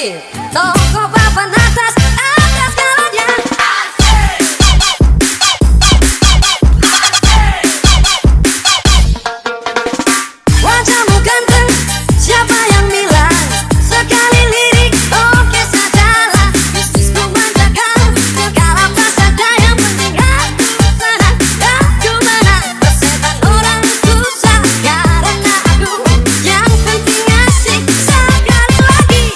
realistis. Toko papan atas galanya. Wajahmu ganteng, siapa yang bilang? Sekali lirik, oke sajalah. Bisnisku manjakan, segala saja yang penting aku senang. Aku menang, persetan orang susah karena aku. Yang penting asik, sekali lagi.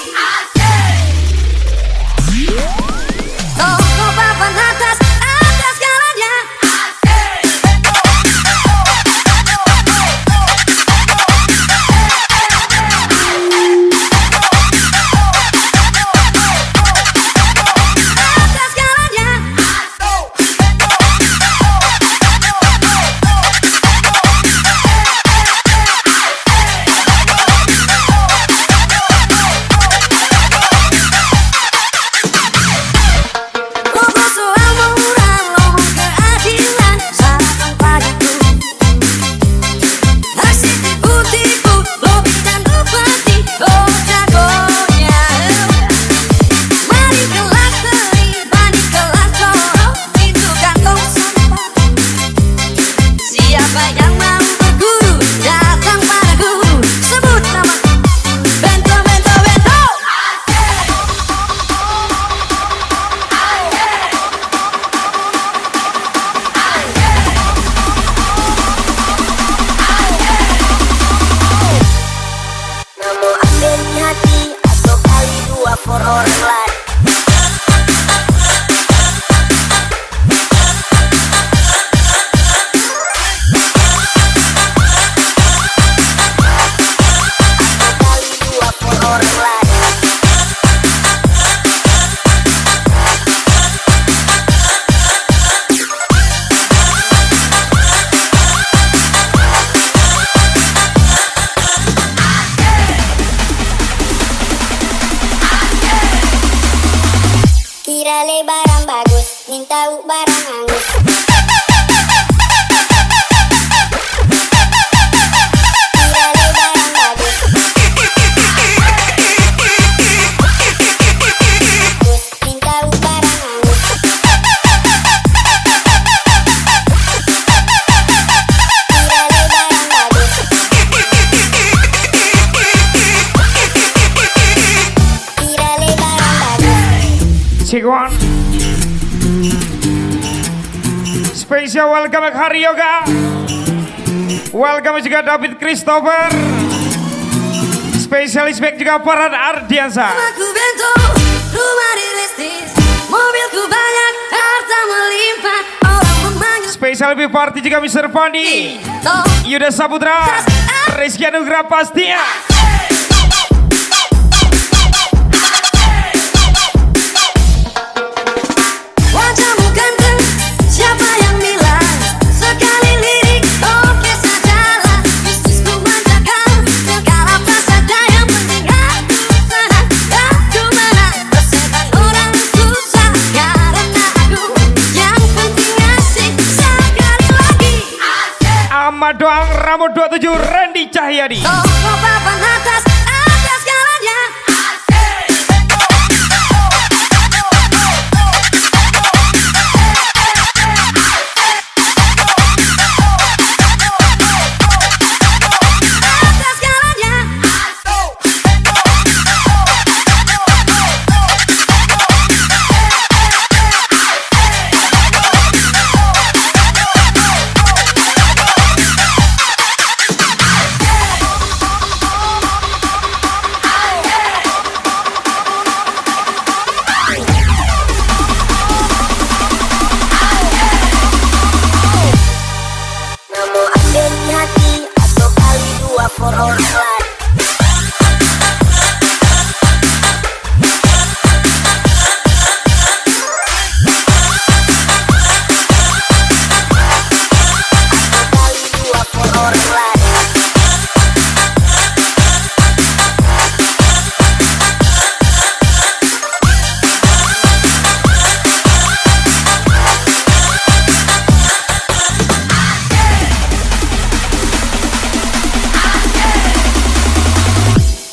Toko papan atas galanya. Atas galanya. Logo soal murah, logo keadilan, sarapan pagiku. Aksi tipu-tipu, lobi dan bupati, oh jagonya. Mari kelas terlibat di kelas corok, itu kantong sampah. Siapa yang mau berguru, datang pada guru. Sebut nama Bento, Bento, Bento. Namun ambil di hati atau kali dua for orang lain. Kali dua for orang lain. Kira le barang bagus, minta barang hangus. Kira le barang bagus, minta barang hangus. Kira le barang bagus, kira le barang bagus. Ciguan. Spesial welcome Hari Yoga. Welcome juga David Christopher. Spesial respect juga Farhan Ardiansa. Aku Bento, rumah realistis, mobilku banyak, harta melimpah, orang memanggil. Spesial lebih party juga Mr. Fandi, Yuda Saputra, Rizky Anugrah pastinya. Wajahmu ganteng, siapa yang bilang? Sekali lirik, oke sajalah. Bisnisku manjakan, segala saja yang penting aku senang. Aku menang, persetan orang susah karena aku. Yang penting asik, sekali lagi. Ahmad Doang Rambut 27 Randy Cahyadi. Toko papan atas galanya. Atas galanya. Namun ambil di hati atau kali dua for orang lain. Kali dua for orang lain.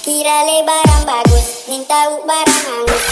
Kira le barang bagus, cinta barang hangus.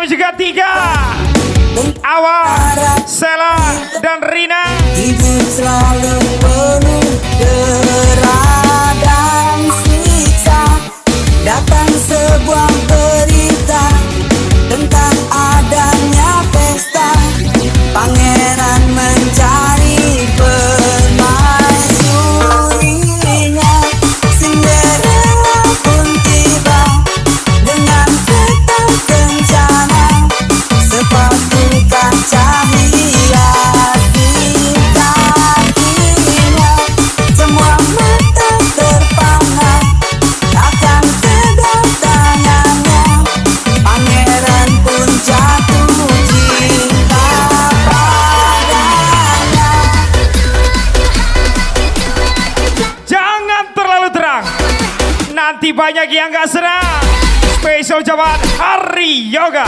Juga tiga Awa, Sela, dan Rina. Hidup selalu penuh derah dan siksa. Datang sebuah berita tentang adanya pesta. Pangeran mencari permaisurinya. Cinderella pun tiba dengan kereta kencana. Sepatu kaca hias di kakinya. Semua mata terpana akan kedatangannya. Pangeran pun jatuh cinta padanya. Jangan terlalu terang, nanti banyak yang gak senang. Spesial jawaban Hari Yoga.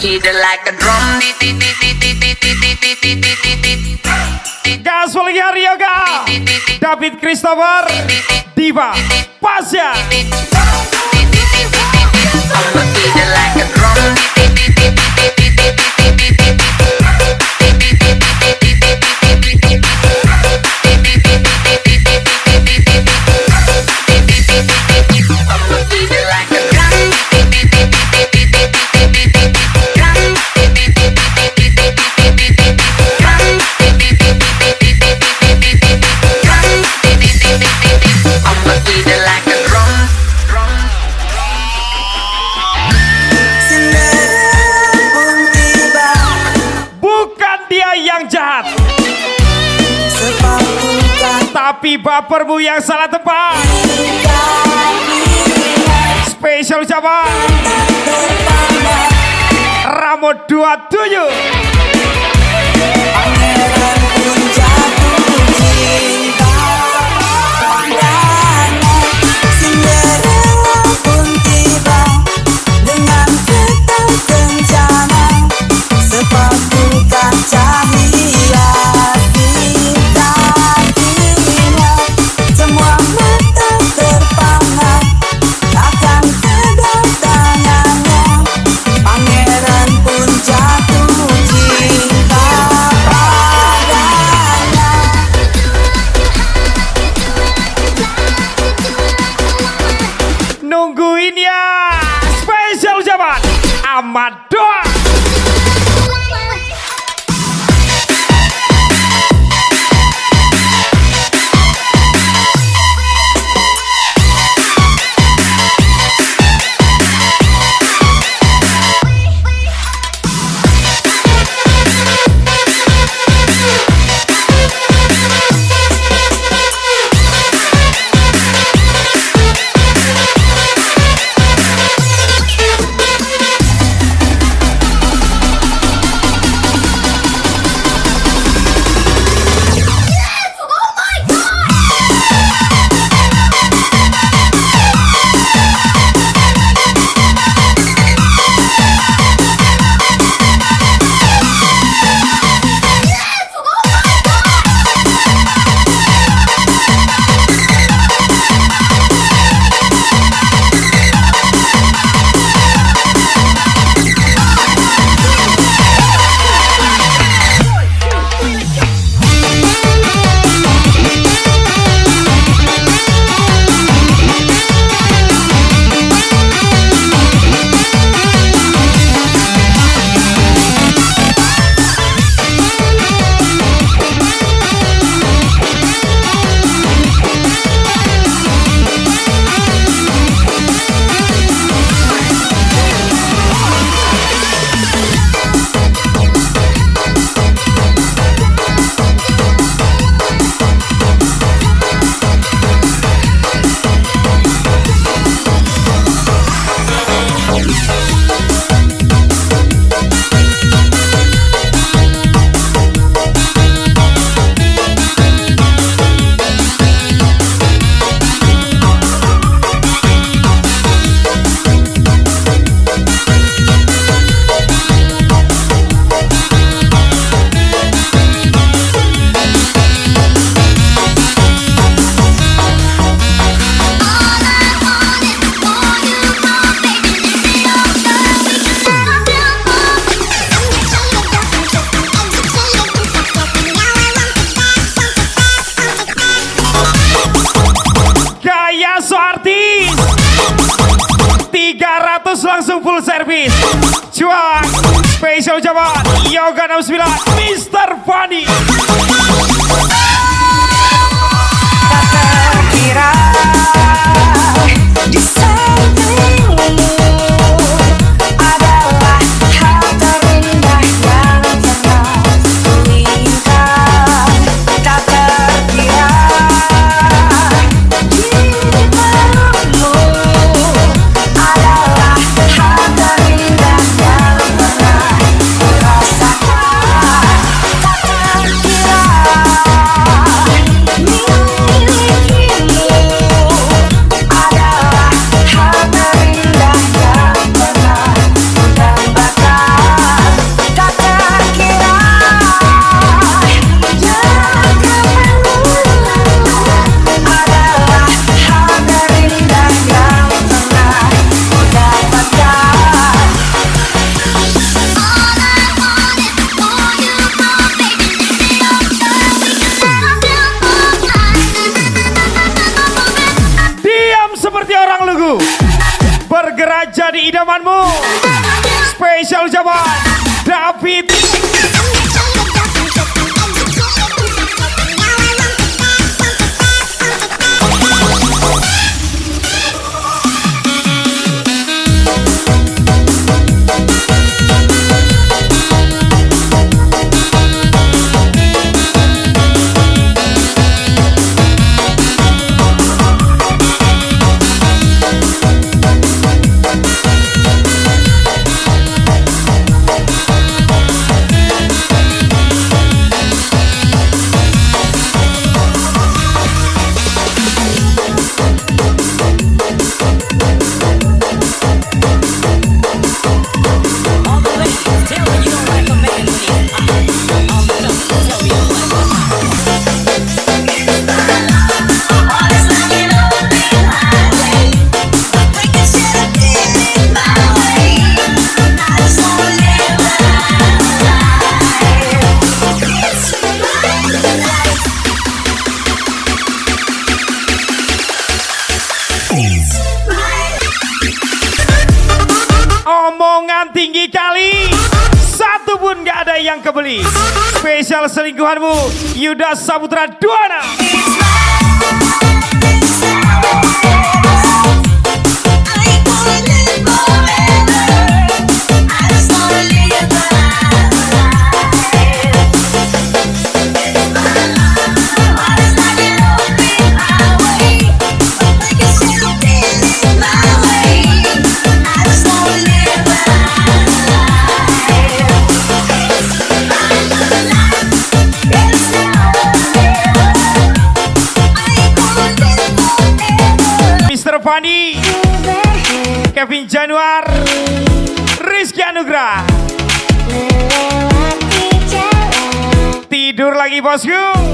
Beat it like a drum. Gaspol lagi Hari Yoga. David Christopher, Diva, Pasya. I'ma beat it like a drum. I'ma beat it like a drum. I'ma beat it like a drum. Bukan dia yang jahat, tapi bapermu yang salah tempat. Spesial ucapan Ramo 27. Pangeran pun jatuh cinta. sama doa. Artis 300 langsung full service. Cuan spesial Jawa Yoga 69 Mr. Funny. Tak terkira di sampingmu adalah hal terindah yang pernah kuinginkan. Tak terkira di pelukmu adalah hal terindah yang pernah kurasakan. Tak terkira milikimu adalah hal terindah yang pernah kudambakan. Tak terkira yang keperluan adalah hal terindah yang pernah kudapatkan. Diam seperti orang lugu, bergerak jadi idamanmu. Spesial Jawa David. kali satu pun gak ada yang kebeli. Spesial selingkuhanmu Yuda Saputra Duana. Fandi, Kevin Januar, Rizky Anugrah. Tidur lagi bosku.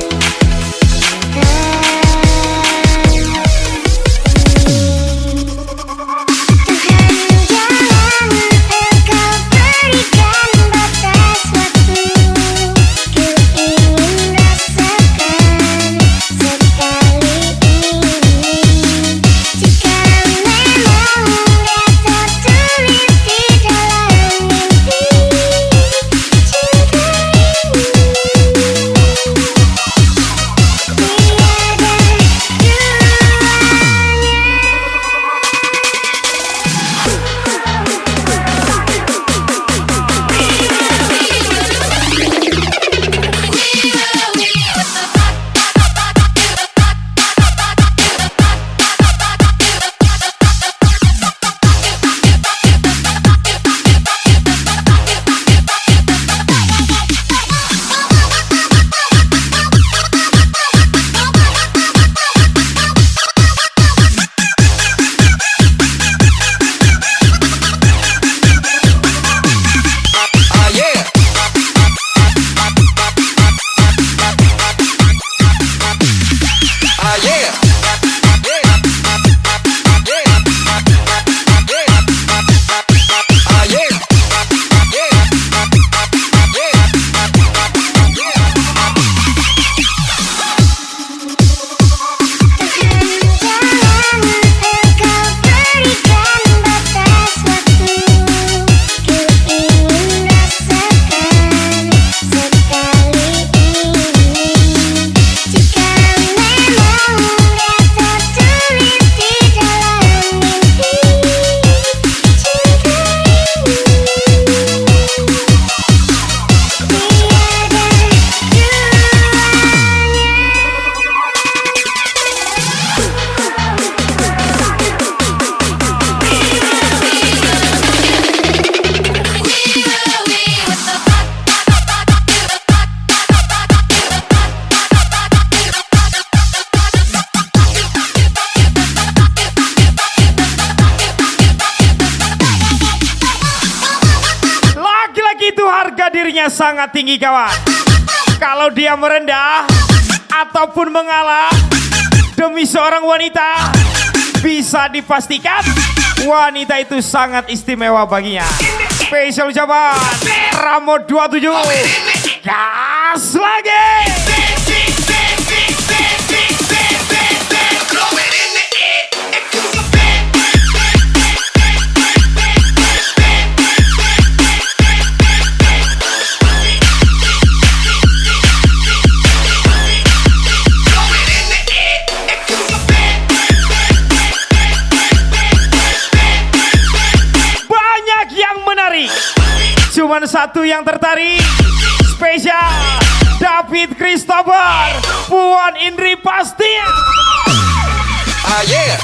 Dirinya sangat tinggi kawan. Kalau dia merendah ataupun mengalah demi seorang wanita, bisa dipastikan wanita itu sangat istimewa baginya. Spesial ucapan Ramo 27. Gas lagi. Cuman satu yang tertarik. Spesial David Christopher, Puan Indri Pastia. Yeah.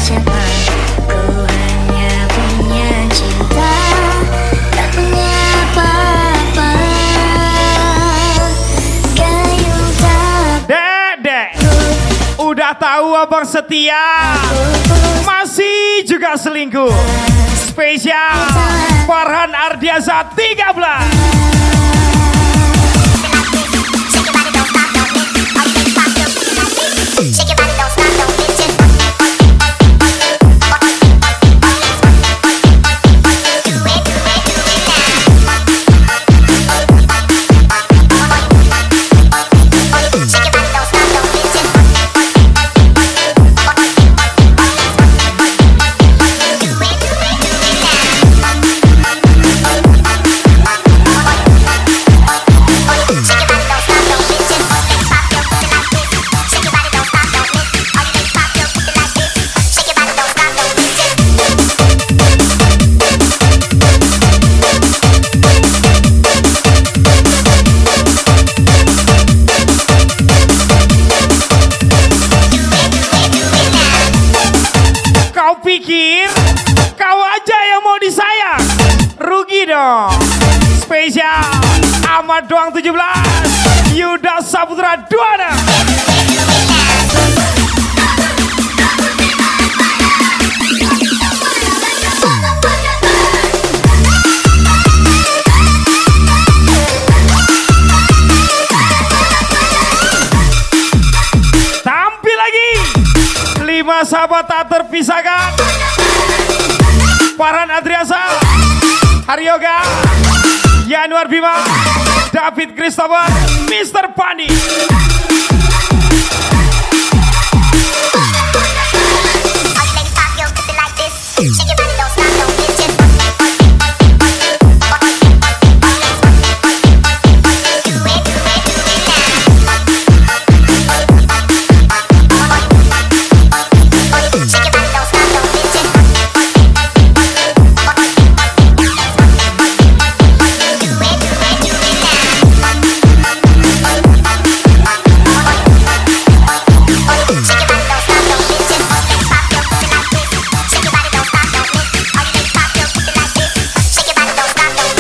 siapa. Ku hanya punya cinta, tak punya apa-apa. Gayung tak Dedek, udah tahu abang setia, masih juga selingkuh. Spesial Farhan Ardiansa 13. Shake your body, don't stop, don't miss it. Do it, do it, do it now. Shake your body, don't stop, don't miss it. Do it, do it, do it now. Shake your body, don't stop, don't miss it. Pop your pussy like this. Shake your body, don't stop, don't miss it. All you ladies pop your pussy like this. Shake your body, don't stop, don't miss it. Kau pikir kau aja yang mau disayang? Rugi dong. Spesial Ahmad Doang 17, Yuda Saputra 26. Tampil lagi 5 sahabat tak terpisahkan. Farhan Adriasa, Haryoga, Yanuar Bima, David Christopher, Mr. Pandi. All you ladies pop your pussy like this. Shake your body, don't stop, don't miss it. Do it, do it, do it now. Shake your body, don't stop, don't miss it.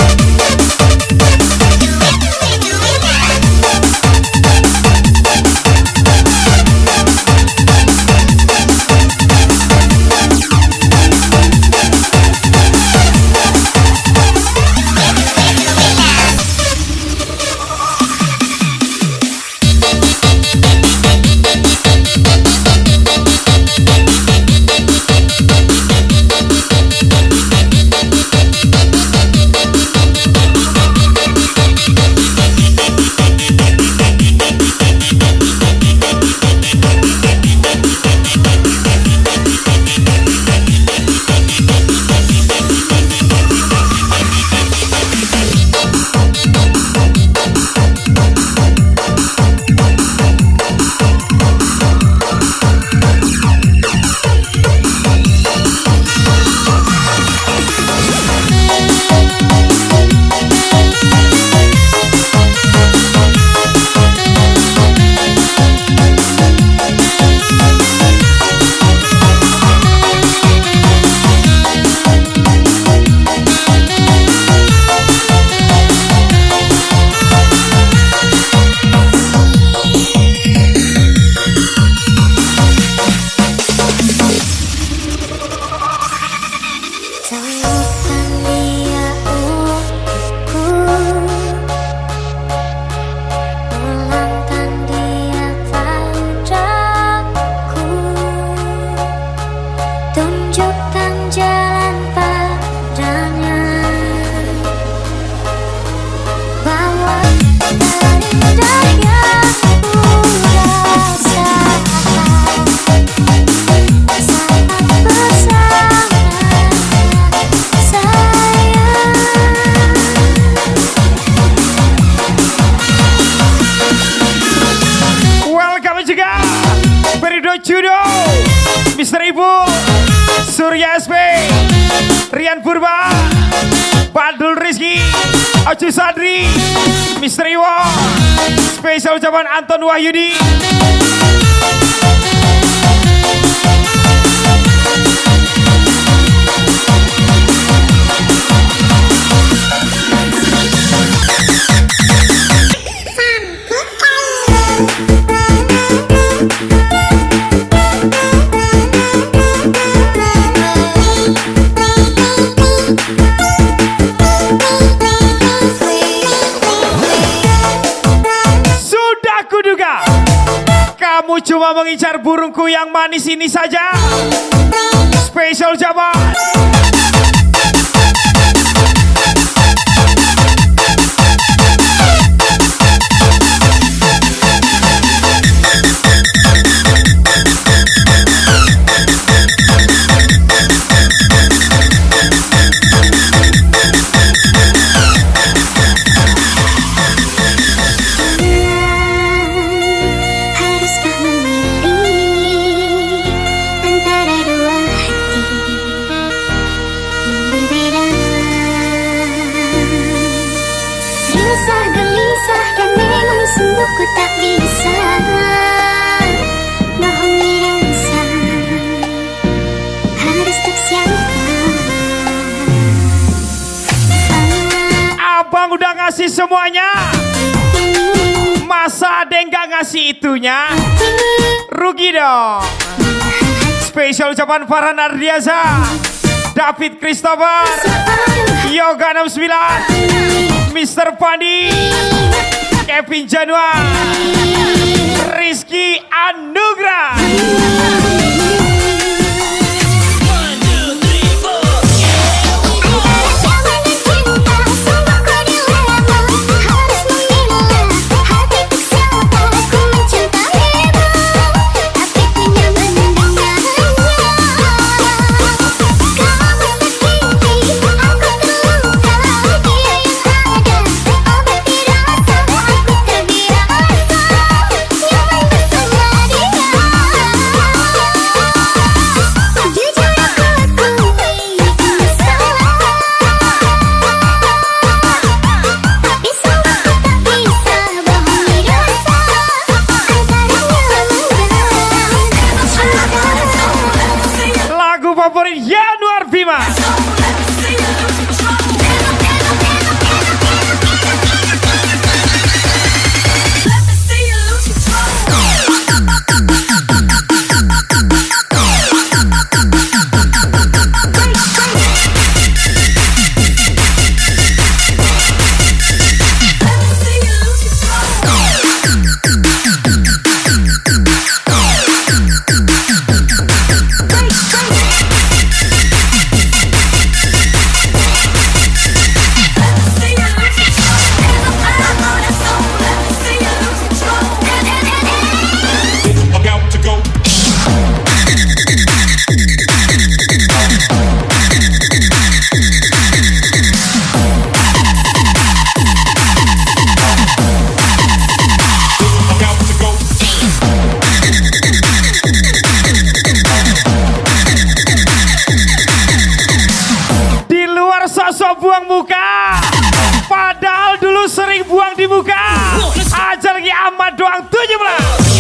Do it, do it, do it now. Judo, Mr. Ibu, Surya SP, Rian Purba, Padul Rizky, Ocu Sadri, Misteri Wo, spesial ucapan Anton Wahyudi. Kamu cuma mengincar burungku yang manis ini saja. Spesial jabat. Ku tak bisa bohongi rasa, harus tak siapa. Abang udah ngasih semuanya, masa ada yang gak ngasih itunya? Rugi dong. Spesial ucapan Farhan Ardiaza, David Christopher, Yoga 69, Mr. Pandi, Kevin Januar, Rizky Anugrah. Favorit Yanuar Bima. Sosok buang muka, padahal dulu sering buang di muka. Aja lagi amat doang 17.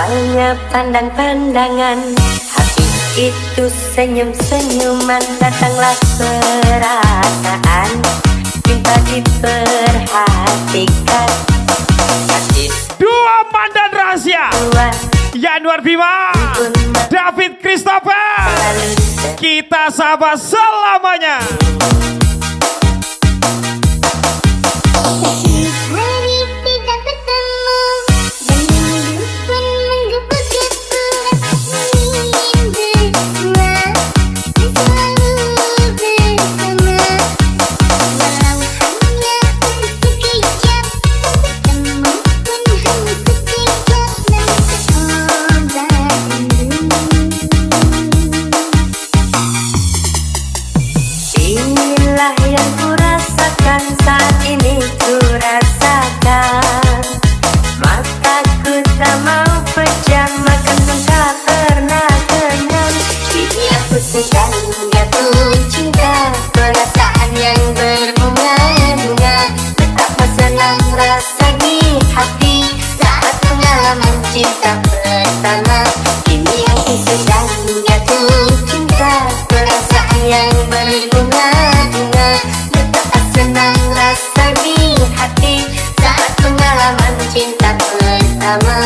Awalnya pandang-pandangan, habis itu senyum-senyuman, datanglah perasaan, cinta diperhatikan. Hadis Dua mandan rahasia dua Yanuar Bima, David Christopher. lalu Kita sahabat selamanya. Hari tidak bertemu dan minggu pun menggebu-gebu ingin berdua dan selalu bersama walau hanya untuk sekejap bertemu pun hanya sekejap dan seolah inilah yang kurasakan saat ini kurasakan. Mataku tak mau pejam, makan pun tak pernah kenyang. Kini aku sedang jatuh cinta, perasaan yang berbunga-bunga. Betapa senang rasa di hati saat pengalaman cinta pertama. Kini aku sedang jatuh cinta, perasaan yang berbunga-bunga. Betapa senang rasa di hati saat pengalaman cinta pertama.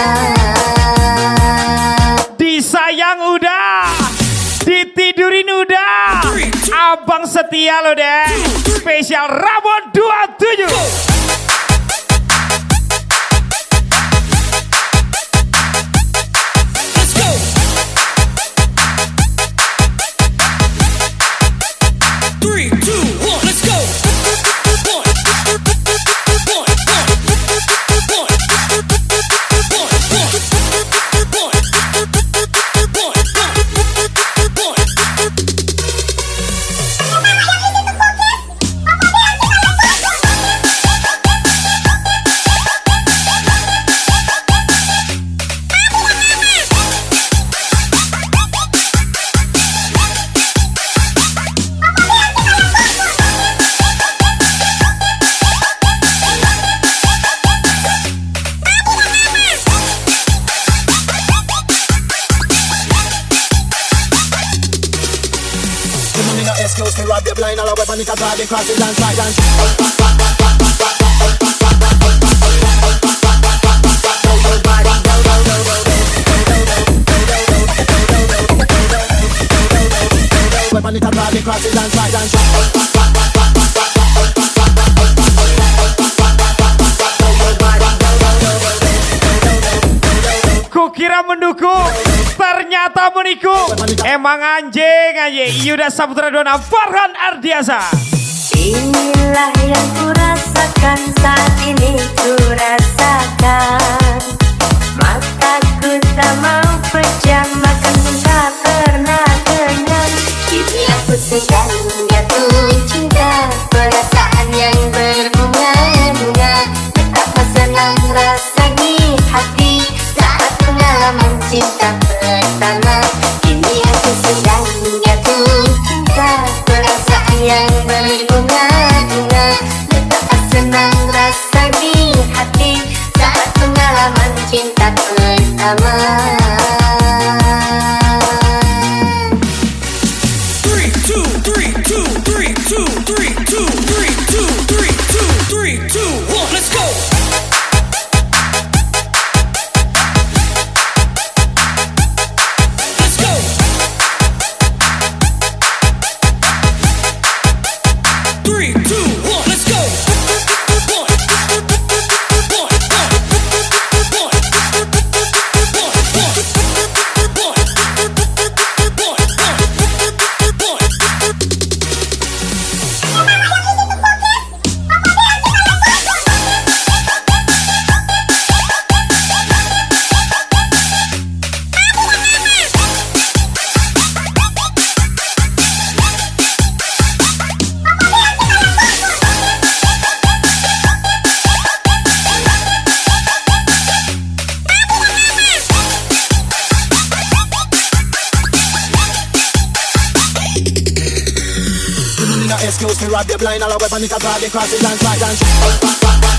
Disayang udah, ditidurin udah. Abang setia lo deh. Spesial Rabon 27. Let's go. 3, 2, 1, let's go. One, one, Excuse me, rob the blind, all a weapon it a drive the cross it and slide and weapon it a drive the cross it and slide and Kukira mendukung, ternyata menikung. Emang anjing. Yuda Saputra Dona Farhan Ardiasa. Inilah yang kurasakan saat ini kurasakan. Mataku tak mau pejam, makan pun tak pernah kenyang. Kini aku sedang jatuh cinta, perasaan yang berbunga-bunga. Betapa senang rasa di hati saat pengalaman cinta pertama. Kini aku sedang jatuh cinta, perasaan yang berbunga-bunga. Betapa senang rasa di hati saat pengalaman cinta pertama. 3, 2, 3, 2, 3, 2, 3, 2, 3, 2, 3, 2, 3, 2, 1, let's go. Let's go. 3, 2, 1, let's go. One, excuse me, rob the blind, all a weapon it a drive the cross it and slide and